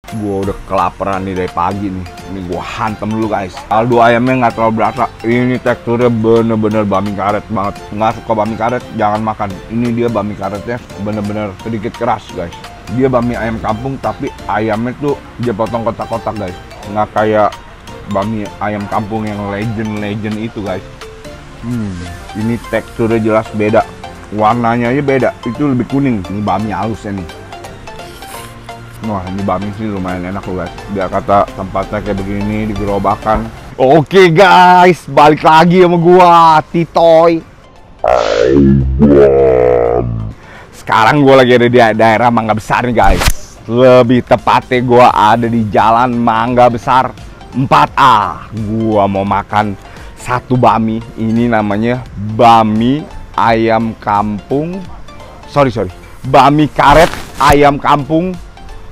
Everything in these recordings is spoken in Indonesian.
Gua udah kelaparan nih dari pagi nih. Ini gua hantem dulu guys. Kaldu ayamnya nggak terlalu berasa. Ini teksturnya bener-bener bami karet banget. Nggak suka bami karet, jangan makan. Ini dia bami karetnya bener-bener sedikit keras guys. Dia bami ayam kampung tapi ayamnya tuh dia potong kotak-kotak guys. Nggak kayak bami ayam kampung yang legend itu guys. Ini teksturnya jelas beda. Warnanya aja beda. Itu lebih kuning. Ini bami halusnya nih. Wah, ini bami sih lumayan enak loh guys. Dia kata tempatnya kayak begini di gerobakan. Oke guys, balik lagi sama gua Titoy. Sekarang gua lagi ada di daerah Mangga Besar nih guys. Lebih tepatnya gua ada di Jalan Mangga Besar 4A. Gua mau makan satu bami. Ini namanya bami ayam kampung. Sorry. Bami karet ayam kampung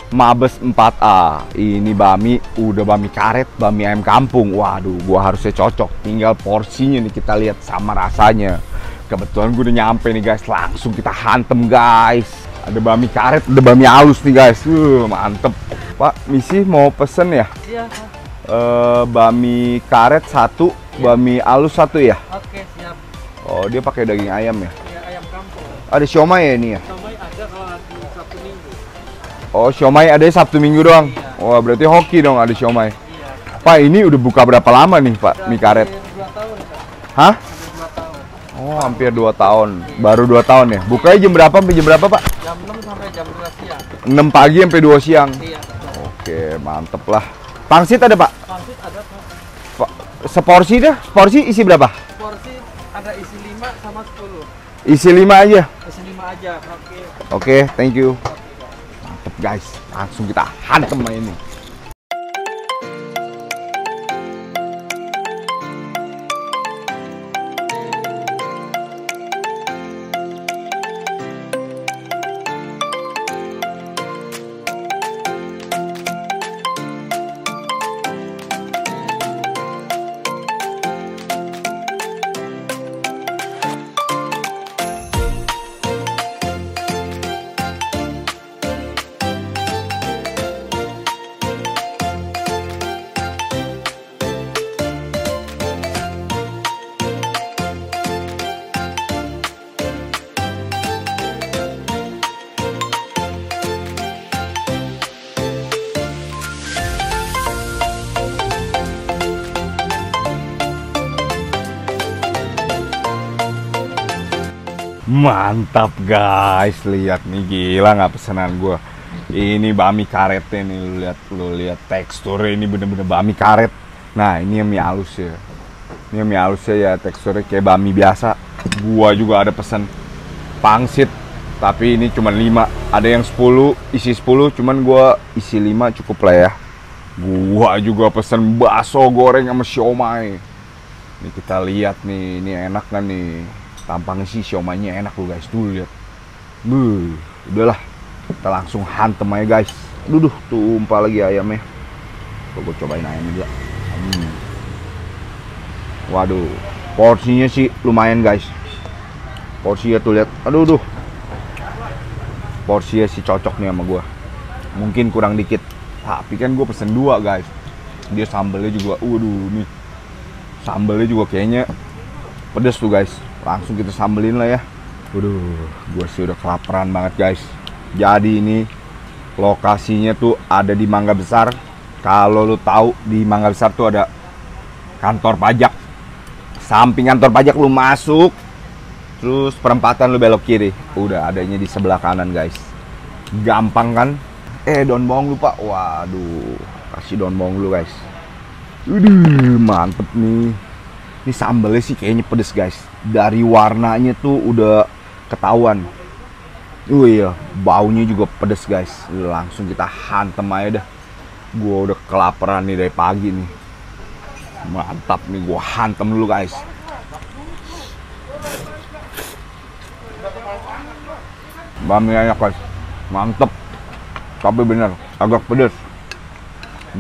Mabes 4A. Ini bami, udah bami karet, bami ayam kampung. Waduh, gua harusnya cocok. Tinggal porsinya nih kita lihat sama rasanya. Kebetulan gue udah nyampe nih guys. Langsung kita hantem guys. Ada bami karet, ada bami halus nih guys. Mantep. Pak, misi mau pesen ya? Iya. Bami karet satu, bami halus satu ya? Oke, siap. Oh, dia pakai daging ayam ya? Iya, ayam kampung. Ada siomay ya ini ya? Siomay ada kalau lagi Sabtu Minggu. Oh, siomay ada Sabtu Minggu doang? Iya. Wah, berarti hoki dong ada siomay. Iya. Pak, ini udah buka berapa lama nih Pak, mie karet? 2 tahun, Pak. Hah? Hampir 2 tahun. Oh, hampir 2 tahun. Baru 2 tahun ya? Bukanya jam berapa sampai jam berapa Pak? Jam 6 sampai jam 2 siang. 6 pagi sampai 2 siang? Iya. Oke, mantep lah. Pangsit ada Pak? Pangsit ada, Pak. Seporsi dah? Porsi isi berapa? Porsi ada isi 5 sama 10. Isi 5 aja? Isi 5 aja, oke. Oke, thank you. Mantep guys, langsung kita hantem ini. Mantap guys, lihat nih, gila nggak pesanan gue. Ini bami karetnya nih, lu lihat teksturnya, ini bener-bener bami karet. Nah, ini yang mie halus ya. Ini yang mie halusnya ya, teksturnya kayak bami biasa. Gua juga ada pesan pangsit, tapi ini cuma 5. Ada yang 10, isi 10, cuman gua isi 5 cukup lah ya. Gua juga pesan bakso goreng sama siomay. Ini kita lihat nih, ini enak kan nih. Tampangnya sih siomaynya enak loh guys, tuh lihat. Udahlah, kita langsung hantem aja guys. Duh, tumpah lagi ayamnya. Gue cobain ayamnya juga. Waduh, porsinya sih lumayan guys. Porsinya tuh lihat, aduh. Porsinya sih cocok nih sama gue. Mungkin kurang dikit, tapi kan gue pesen 2 guys. Dia sambelnya juga, waduh nih. Sambelnya juga kayaknya pedes tuh guys. Langsung kita sambelin lah ya. Waduh, gue sih udah kelaparan banget guys. Jadi ini lokasinya tuh ada di Mangga Besar. Kalau lu tahu di Mangga Besar tuh ada kantor pajak. Samping kantor pajak lu masuk, terus perempatan lu belok kiri. Udah adanya di sebelah kanan guys. Gampang kan? Daun bawang lupa. Waduh, kasih daun bawang dulu guys. Mantep nih. Ini sambelnya sih kayaknya pedes guys. Dari warnanya tuh udah ketahuan. Iya, baunya juga pedes guys. Langsung kita hantem aja dah. Gua udah kelaparan nih dari pagi nih. Mantap nih, gua hantem dulu guys. Bami enak guys, mantep. Tapi bener, agak pedes.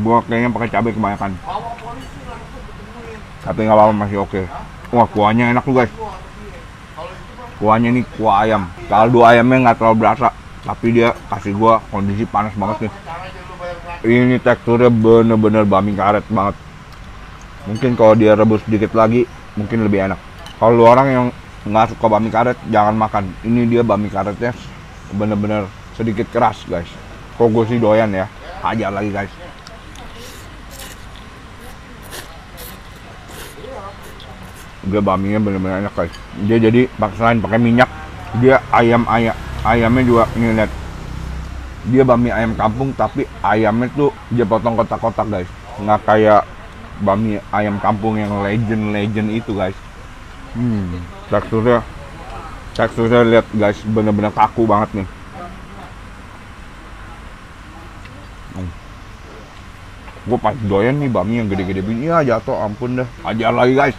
Gua kayaknya pakai cabai kebanyakan. Tapi nggak apa-apa, masih oke. Wah, kuahnya enak tuh guys. Kuahnya nih kuah ayam. Kaldu ayamnya nggak terlalu berasa, tapi dia kasih gua kondisi panas banget nih. Ini teksturnya bener-bener bami karet banget. Mungkin kalau dia rebus sedikit lagi, mungkin lebih enak. Kalau lu orang yang nggak suka bami karet, jangan makan. Ini dia bami karetnya bener-bener sedikit keras guys. Kok gue sih doyan ya. Hajar lagi guys. Dia baminya bener-bener enak guys. Dia jadi selain pakai minyak, dia ayamnya juga ini lihat. Dia bami ayam kampung tapi ayamnya tuh dia potong kotak-kotak guys. Nggak kayak bami ayam kampung yang legend itu guys. Teksturnya lihat guys, bener-bener kaku banget nih. Gue pas doyan nih bami yang gede-gede begini ya jatuh, ampun dah. Hajar lagi guys.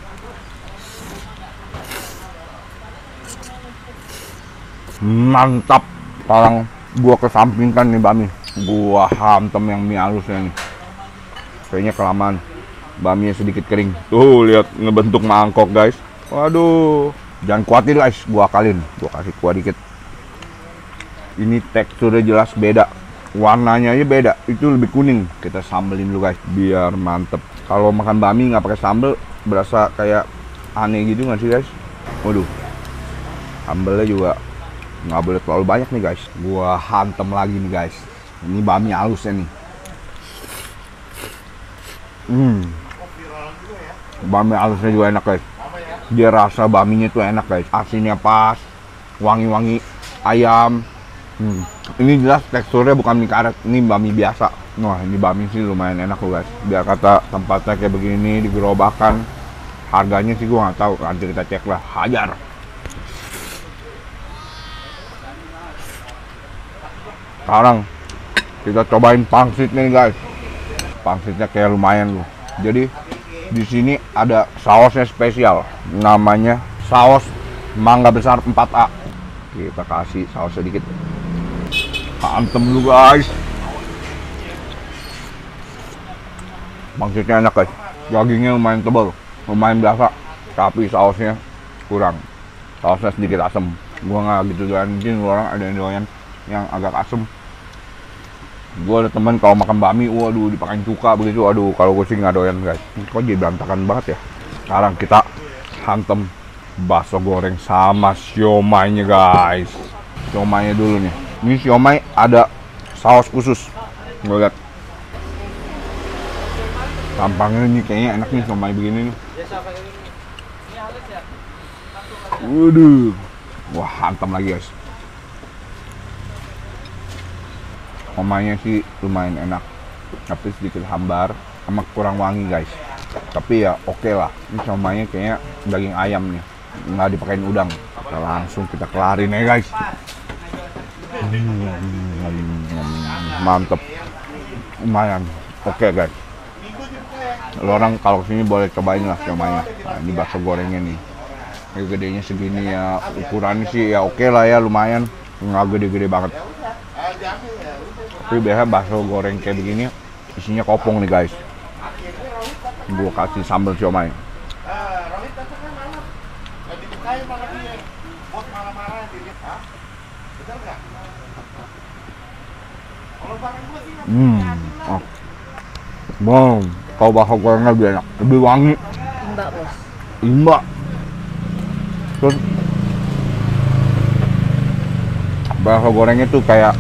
Mantap. Sekarang gua kesampingkan nih bami, gua hantem yang mie halusnya nih. Kayaknya kelamaan, baminya sedikit kering. Tuh lihat ngebentuk mangkok guys. Waduh, jangan khawatir guys, gua akalin, gua kasih kuah dikit. Ini teksturnya jelas beda, warnanya aja beda, itu lebih kuning. Kita sambelin dulu guys biar mantep. Kalau makan bami nggak pakai sambel berasa kayak aneh gitu nggak sih guys? Waduh, sambelnya juga nggak boleh terlalu banyak nih guys. Gua hantem lagi nih guys. Ini bami halusnya nih. Bami halusnya juga enak guys. Dia rasa baminya tuh enak guys. Asinnya pas, wangi-wangi ayam. Ini jelas teksturnya bukan mie karet, ini bami biasa. Wah ini bami sih lumayan enak loh guys. Biar kata tempatnya kayak begini di gerobakan. Harganya sih gua nggak tahu. Nanti kita cek lah. Hajar. Sekarang kita cobain pangsitnya nih guys. Pangsitnya kayak lumayan loh. Jadi di sini ada sausnya spesial, namanya saus mangga besar 4A. Kita kasih saus sedikit. Hantem dulu guys. Pangsitnya enak guys. Dagingnya lumayan tebal, lumayan berasa. Tapi sausnya kurang. Sausnya sedikit asam. Gua nggak gitu doyan. Mungkin orang ada yang doyan yang agak asam. Gue ada temen kalau makan bami, waduh dipakein cuka begitu, aduh kalau gue sih nggak doyan guys. Kok jadi berantakan banget ya. Sekarang kita hantem bakso goreng sama siomaynya guys. Siomaynya dulu nih. Ini siomay ada saus khusus. Gue lihat tampangnya nih kayaknya enak nih siomay begini nih. Waduh, wah hantem lagi guys. Siomay sih lumayan enak, tapi sedikit hambar sama kurang wangi guys. Tapi ya oke lah. Ini siomay kayaknya daging ayam nih, nggak dipakein udang. Langsung kita kelarin ya guys. Mantep, lumayan oke guys. Lo orang kalau kesini boleh cobain lah siomay. Nah, ini bakso gorengnya nih. Ini gedenya segini ya, ukurannya sih ya oke lah ya, lumayan, nggak gede-gede banget. Tapi biasanya bakso goreng kayak begini isinya kopong nih guys. Gua kasih sambal siomay. Oh. Bom, kalau bakso gorengnya lebih enak, lebih wangi. Mbak bos. Mbak. Terus bakso gorengnya tuh kayak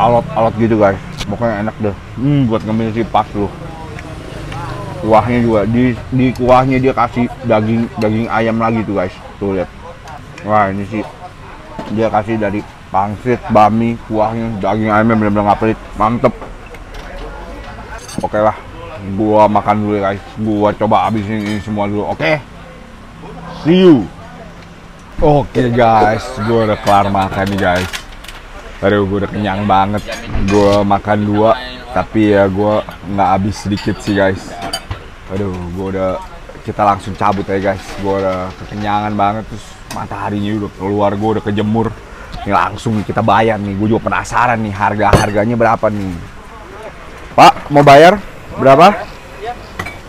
alot-alot gitu guys, pokoknya enak deh. Buat ngemil sih pas loh. Kuahnya juga di kuahnya dia kasih daging ayam lagi tuh guys. Tuh lihat. Wah ini sih dia kasih dari pangsit, bami, kuahnya, daging ayamnya bener-bener nggak pelit, mantep. Oke lah, gua makan dulu ya guys. Gua coba habisin ini semua dulu. Oke, see you. Oke guys, gua udah kelar makan nih guys. Aduh, gue udah kenyang banget. Gue makan 2, tapi ya gue nggak habis sedikit sih guys. Aduh, kita langsung cabut ya guys. Gue udah kekenyangan banget, terus mataharinya udah keluar, gue udah kejemur. Ini langsung nih kita bayar nih. Gue juga penasaran nih harganya berapa nih. Pak, mau bayar berapa?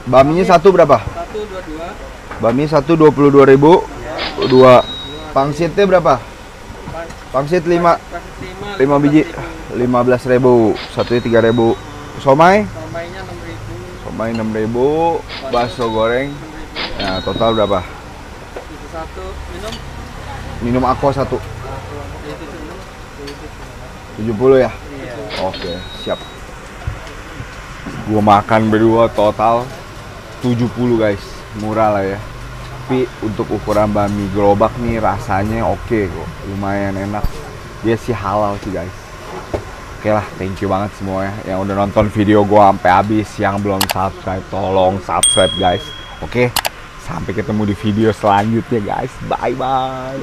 Baminya satu berapa? 122. Bami 22.000. 2. Pangsitnya berapa? Pangsit 5 biji 15.000, satunya 3.000, somai? Somainya 6.000. Somai 6.000, bakso goreng. Nah, total berapa? Itu satu minum. Minum aqua 1. Itu 70 ya? Iya. Oke, siap. Gua makan berdua total 70 guys. Murah lah ya. Tapi untuk ukuran bami gerobak nih rasanya oke kok. Lumayan enak. Dia sih halal sih guys. Oke lah, thank you banget semuanya yang udah nonton video gua sampai habis. Yang belum subscribe, tolong subscribe guys. Oke, sampai ketemu di video selanjutnya guys. Bye bye.